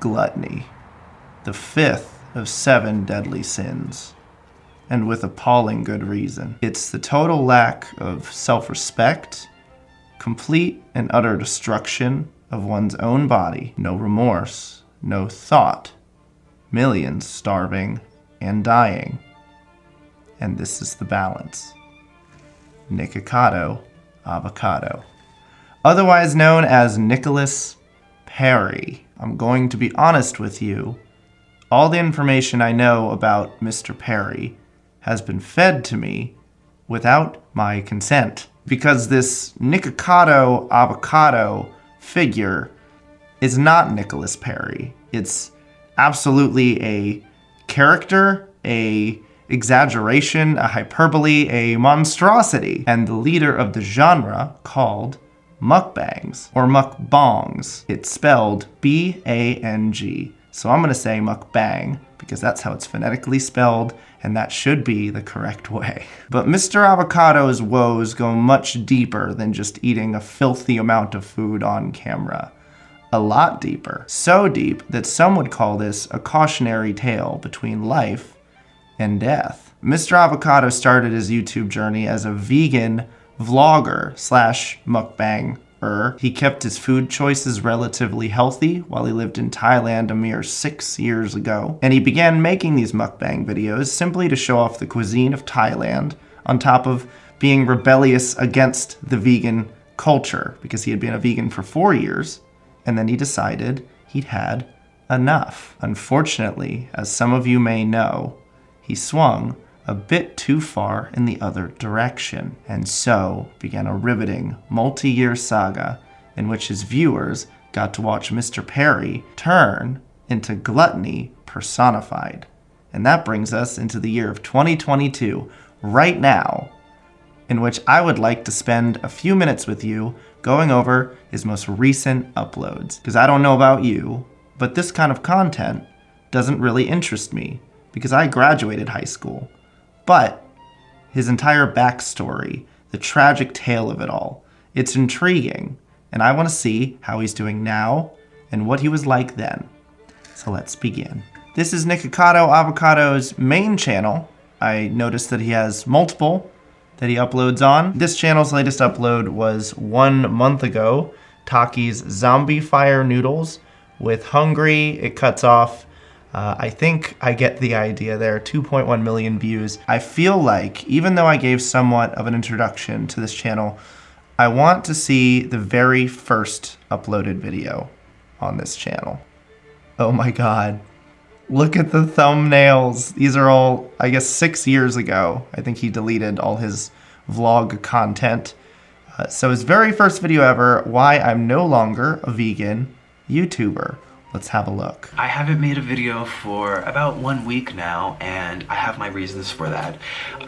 gluttony, the fifth of 7 deadly sins, and with appalling good reason. It's the total lack of self-respect, complete and utter destruction of one's own body, no remorse, no thought, millions starving and dying. And this is the balance. Nikocado Avocado, otherwise known as Nicholas Perry. I'm going to be honest with you. All the information I know about Mr. Perry has been fed to me without my consent, because this Nikocado Avocado figure is not Nicholas Perry. It's absolutely a character, a exaggeration, a hyperbole, a monstrosity, and the leader of the genre called mukbangs, or mukbangs. It's spelled B-A-N-G. So I'm going to say mukbang, because that's how it's phonetically spelled, and that should be the correct way. But Mr. Avocado's woes go much deeper than just eating a filthy amount of food on camera. A lot deeper. So deep that some would call this a cautionary tale between life and death. Mr. Avocado started his YouTube journey as a vegan vlogger slash mukbanger. He kept his food choices relatively healthy while he lived in Thailand a mere 6 years ago. And he began making these mukbang videos simply to show off the cuisine of Thailand, on top of being rebellious against the vegan culture, because he had been a vegan for 4 years, and then he decided he'd had enough. Unfortunately, as some of you may know, he swung a bit too far in the other direction, and so began a riveting, multi-year saga in which his viewers got to watch Mr. Perry turn into gluttony personified. And that brings us into the year of 2022, right now, in which I would like to spend a few minutes with you going over his most recent uploads. Because I don't know about you, but this kind of content doesn't really interest me, because I graduated high school. But his entire backstory, the tragic tale of it all, it's intriguing, and I want to see how he's doing now and what he was like then. So let's begin. This is Nikocado Avocado's main channel. I noticed that he has multiple that he uploads on. This channel's latest upload was 1 month ago, Taki's Zombie Fire Noodles with Hungry. It cuts off, I think I get the idea there, 2.1 million views. I feel like, even though I gave somewhat of an introduction to this channel, I want to see the very first uploaded video on this channel. Oh my god. Look at the thumbnails. These are all, I guess, 6 years ago. I think he deleted all his vlog content. So his very first video ever, why I'm no longer a vegan YouTuber. Let's have a look. I haven't made a video for about 1 week now, and I have my reasons for that.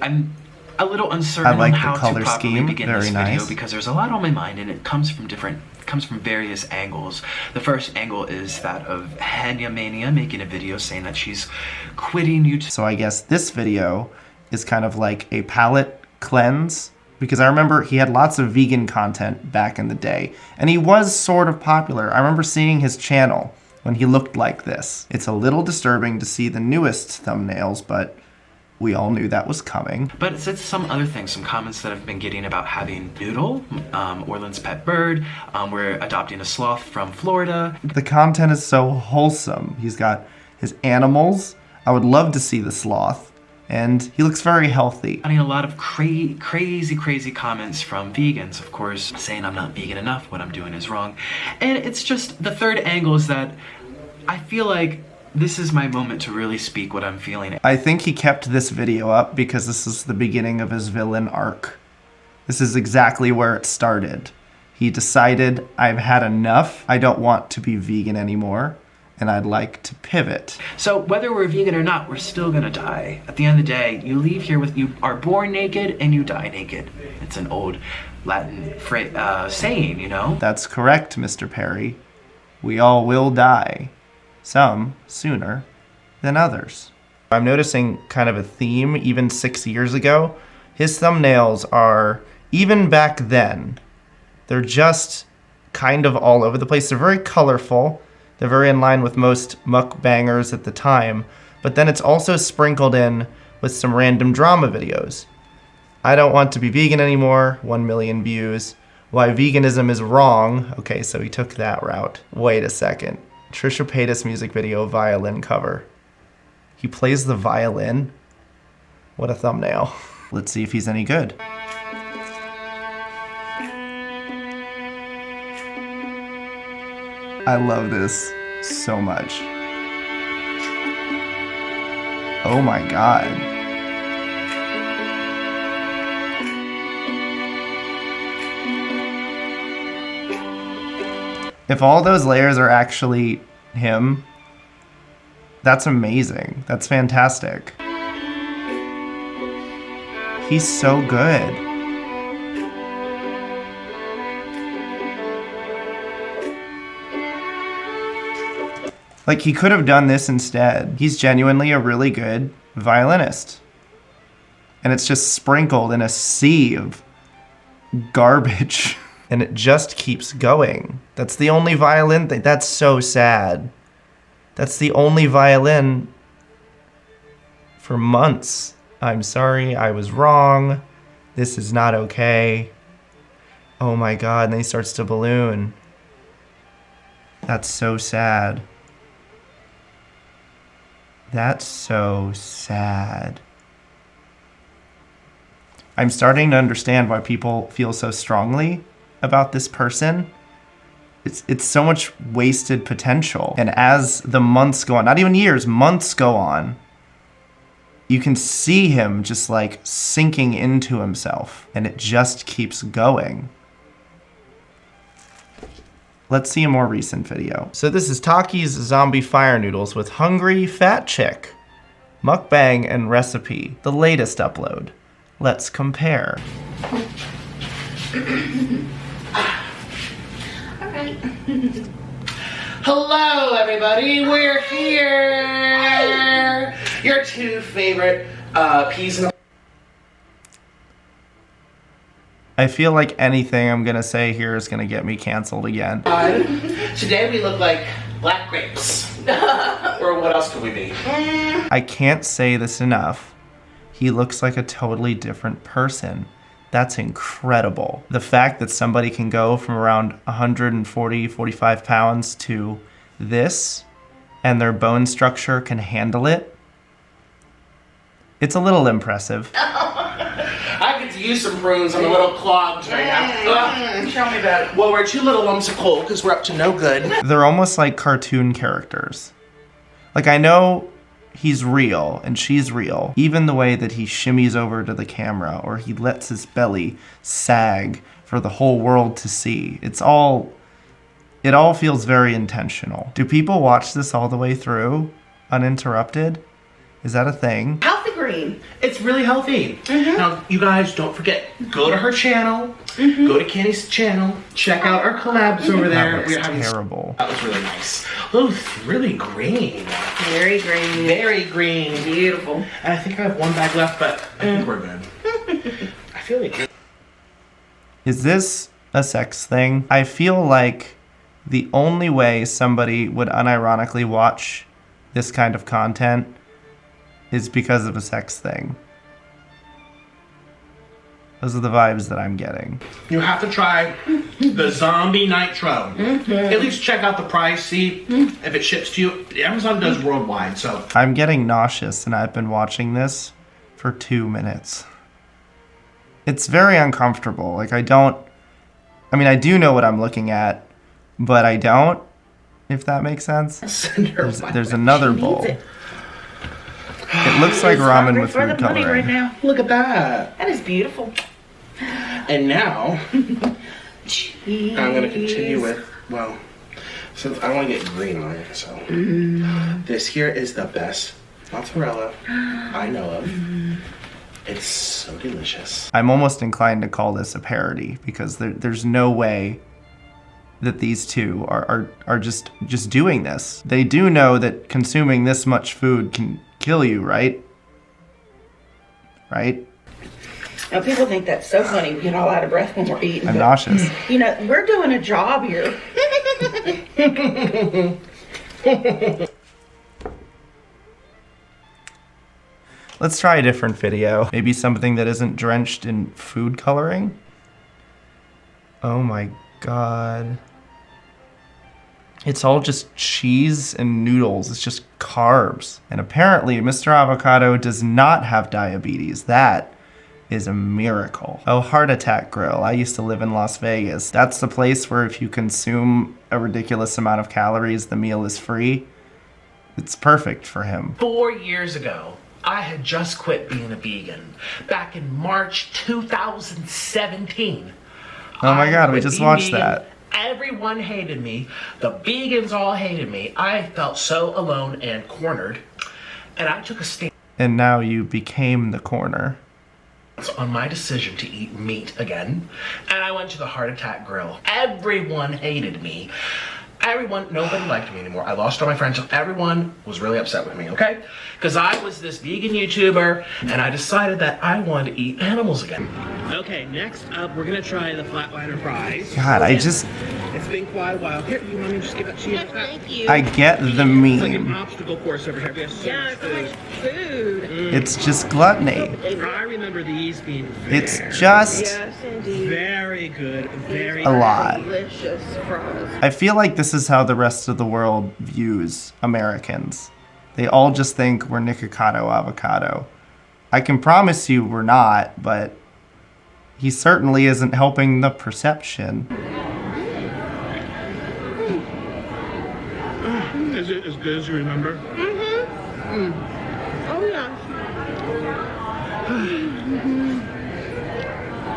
I'm a little uncertain on how to properly begin this video because there's a lot on my mind, and it comes from various angles. The first angle is that of Hanya Mania making a video saying that she's quitting YouTube. So I guess this video is kind of like a palate cleanse, because I remember he had lots of vegan content back in the day, and he was sort of popular. I remember seeing his channel when he looked like this. It's a little disturbing to see the newest thumbnails, but we all knew that was coming. But it's some other things, some comments that I've been getting about having Noodle, Orland's pet bird. We're adopting a sloth from Florida. The content is so wholesome. He's got his animals. I would love to see the sloth. And he looks very healthy. I mean, a lot of crazy comments from vegans, of course, saying I'm not vegan enough, what I'm doing is wrong. And it's just, the third angle is that I feel like this is my moment to really speak what I'm feeling. I think he kept this video up because this is the beginning of his villain arc. This is exactly where it started. He decided, I've had enough, I don't want to be vegan anymore, and I'd like to pivot. So whether we're vegan or not, we're still gonna die. At the end of the day, you leave here with, you are born naked and you die naked. It's an old Latin saying, you know? That's correct, Mr. Perry. We all will die. Some sooner than others. I'm noticing kind of a theme even 6 years ago. His thumbnails are, even back then, they're just kind of all over the place. They're very colorful. They're very in line with most mukbangers at the time, but then it's also sprinkled in with some random drama videos. I don't want to be vegan anymore, 1 million views. Why veganism is wrong. Okay, so he took that route. Wait a second. Trisha Paytas music video violin cover. He plays the violin? What a thumbnail. Let's see if he's any good. I love this so much. Oh my God. If all those layers are actually him, that's amazing. That's fantastic. He's so good. Like, he could have done this instead. He's genuinely a really good violinist. And it's just sprinkled in a sea of garbage. And it just keeps going. That's the only violin thing. That's so sad. That's the only violin for months. I'm sorry, I was wrong. This is not okay. Oh my God, and then he starts to balloon. That's so sad. That's so sad. I'm starting to understand why people feel so strongly about this person. It's so much wasted potential. And as the months go on, not even years, months go on, you can see him just like sinking into himself, and it just keeps going. Let's see a more recent video. So this is Taki's Zombie Fire Noodles with Hungry Fat Chick. Mukbang and recipe, the latest upload. Let's compare. Alright. Hello everybody, we're here! Your two favorite peas in the... I feel like anything I'm gonna say here is gonna get me canceled again. Today we look like black grapes. Or what else could we be? I can't say this enough. He looks like a totally different person. That's incredible. The fact that somebody can go from around 140, 45 pounds to this, and their bone structure can handle it, it's a little impressive. I could use some prunes. I'm a little clogged right now. Tell me about it. Well, we're two little lumps of coal because we're up to no good. They're almost like cartoon characters. Like, I know he's real and she's real. Even the way that he shimmies over to the camera or he lets his belly sag for the whole world to see. It all feels very intentional. Do people watch this all the way through uninterrupted? Is that a thing? Healthy green. It's really healthy. Now, you guys, don't forget, go to her channel, go to Kenny's channel, check out our collabs over there. That looks terrible. That was really nice. Oh, it's really green. Very green. Very green. Beautiful. And I think I have one bag left, but I think we're good. I feel like... Is this a sex thing? I feel like the only way somebody would unironically watch this kind of content is because of a sex thing. Those are the vibes that I'm getting. You have to try the Zombie Nitro. At least check out the price, see if it ships to you. Amazon does worldwide, so. I'm getting nauseous and I've been watching this for 2 minutes. It's very uncomfortable. Like, I do know what I'm looking at, but I don't, if that makes sense. There's another bowl. It looks like ramen with food coloring. Right now. Look at that. That is beautiful. And now, I'm going to continue with, well, since I want to get green on it, so. This here is the best mozzarella I know of. It's so delicious. I'm almost inclined to call this a parody because there's no way that these two are just doing this. They do know that consuming this much food can kill you, right? Right? Now, people think that's so funny. We get all out of breath when we're eating. I'm nauseous. You know, we're doing a job here. Let's try a different video. Maybe something that isn't drenched in food coloring. Oh my god. It's all just cheese and noodles. It's just carbs. And apparently, Mr. Avocado does not have diabetes. That is a miracle. Oh, Heart Attack Grill. I used to live in Las Vegas. That's the place where if you consume a ridiculous amount of calories, the meal is free. It's perfect for him. 4 years ago, I had just quit being a vegan. Back in March 2017. Oh my god, we just watched that. Everyone hated me. The vegans all hated me. I felt so alone and cornered. And I took a stand And now you became the corner. on my decision to eat meat again. And I went to the Heart Attack Grill. Everyone hated me. Nobody liked me anymore. I lost all my friends. Everyone was really upset with me, okay? Because I was this vegan YouTuber, and I decided that I wanted to eat animals again. Okay, next up, we're gonna try the flatliner fries. God, It's been quite a while. Here, you want me to just give that to you? Thank you. I get the It's like an meme. obstacle course over here. We have so much So much food. food. It's just gluttony. I remember these being It's just Yes, indeed. very good, very a lot. Delicious fries. I feel like this is how the rest of the world views Americans. They all just think we're Nikocado Avocado. I can promise you we're not, but he certainly isn't helping the perception. Is it as good as you remember? Oh, yeah.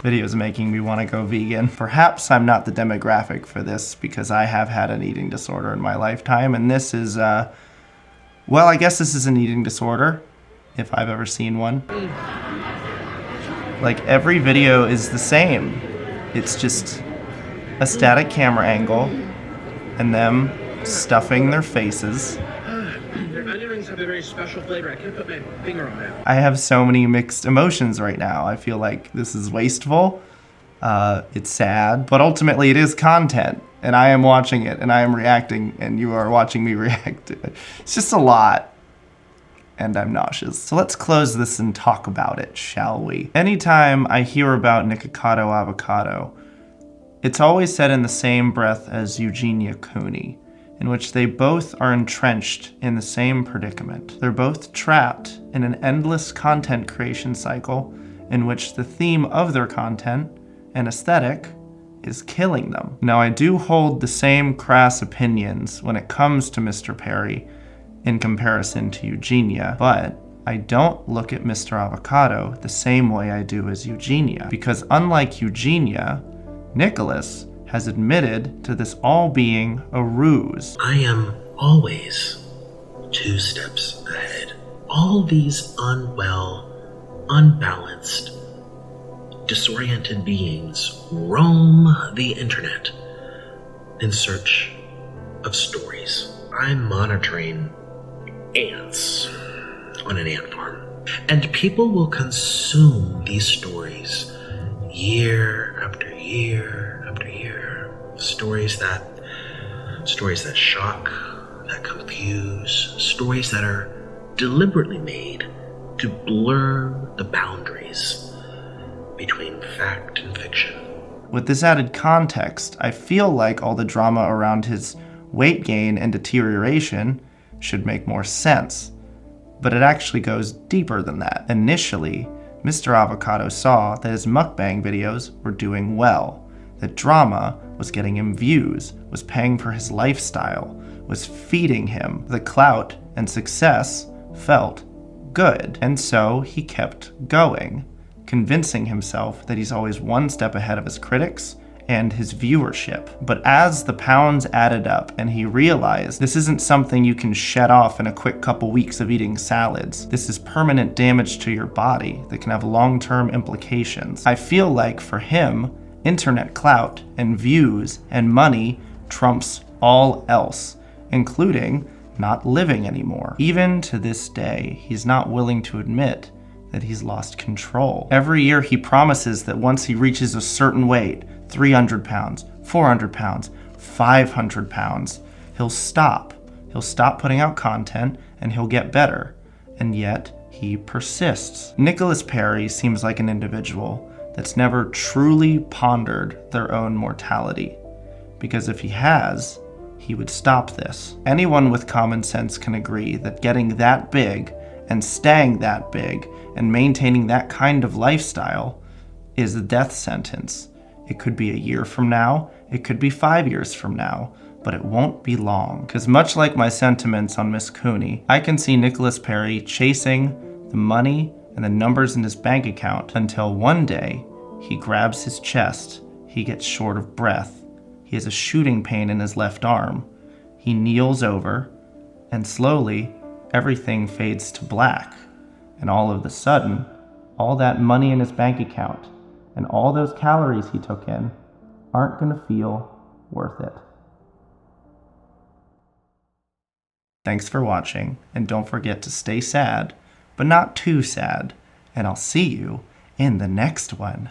Video's making me want to go vegan. Perhaps I'm not the demographic for this because I have had an eating disorder in my lifetime, and this is, well, I guess this is an eating disorder, if I've ever seen one. Like, every video is the same. It's just a static camera angle and them stuffing their faces. Their onion rings have a very special flavor. I can't put my finger on it. I have so many mixed emotions right now. I feel like this is wasteful. It's sad, but ultimately it is content, and I am watching it, and I am reacting, and you are watching me react. It's just a lot, and I'm nauseous. So let's close this and talk about it, shall we? Anytime I hear about Nikocado Avocado, it's always said in the same breath as Eugenia Cooney, in which they both are entrenched in the same predicament. They're both trapped in an endless content creation cycle in which the theme of their content and aesthetic is killing them. Now, I do hold the same crass opinions when it comes to Mr. Perry in comparison to Eugenia, but I don't look at Mr. Avocado the same way I do as Eugenia, because unlike Eugenia, Nicholas has admitted to this all being a ruse. I am always 2 steps ahead. All these unwell, unbalanced, disoriented beings roam the internet in search of stories. I'm monitoring ants on an ant farm, and people will consume these stories year after year after year. Stories that shock, that confuse, stories that are deliberately made to blur the boundaries between fact and fiction. With this added context, I feel like all the drama around his weight gain and deterioration should make more sense. But it actually goes deeper than that. Initially, Mr. Avocado saw that his mukbang videos were doing well, that drama was getting him views, was paying for his lifestyle, was feeding him. The clout and success felt good, and so he kept going, convincing himself that he's always one step ahead of his critics and his viewership. But as the pounds added up and he realized this isn't something you can shed off in a quick couple weeks of eating salads, this is permanent damage to your body that can have long-term implications. I feel like for him, internet clout and views and money trumps all else, including not living anymore. Even to this day, he's not willing to admit that he's lost control. Every year he promises that once he reaches a certain weight, 300 pounds, 400 pounds, 500 pounds, he'll stop. He'll stop putting out content and he'll get better. And yet, he persists. Nicholas Perry seems like an individual that's never truly pondered their own mortality. Because if he has, he would stop this. Anyone with common sense can agree that getting that big and staying that big and maintaining that kind of lifestyle is a death sentence. It could be a year from now, it could be 5 years from now, but it won't be long. Because much like my sentiments on Miss Cooney, I can see Nicholas Perry chasing the money and the numbers in his bank account until one day he grabs his chest, he gets short of breath, he has a shooting pain in his left arm, he kneels over, and slowly everything fades to black. And all of a sudden, all that money in his bank account and all those calories he took in aren't going to feel worth it. Thanks for watching, and don't forget to stay sad, but not too sad, and I'll see you in the next one.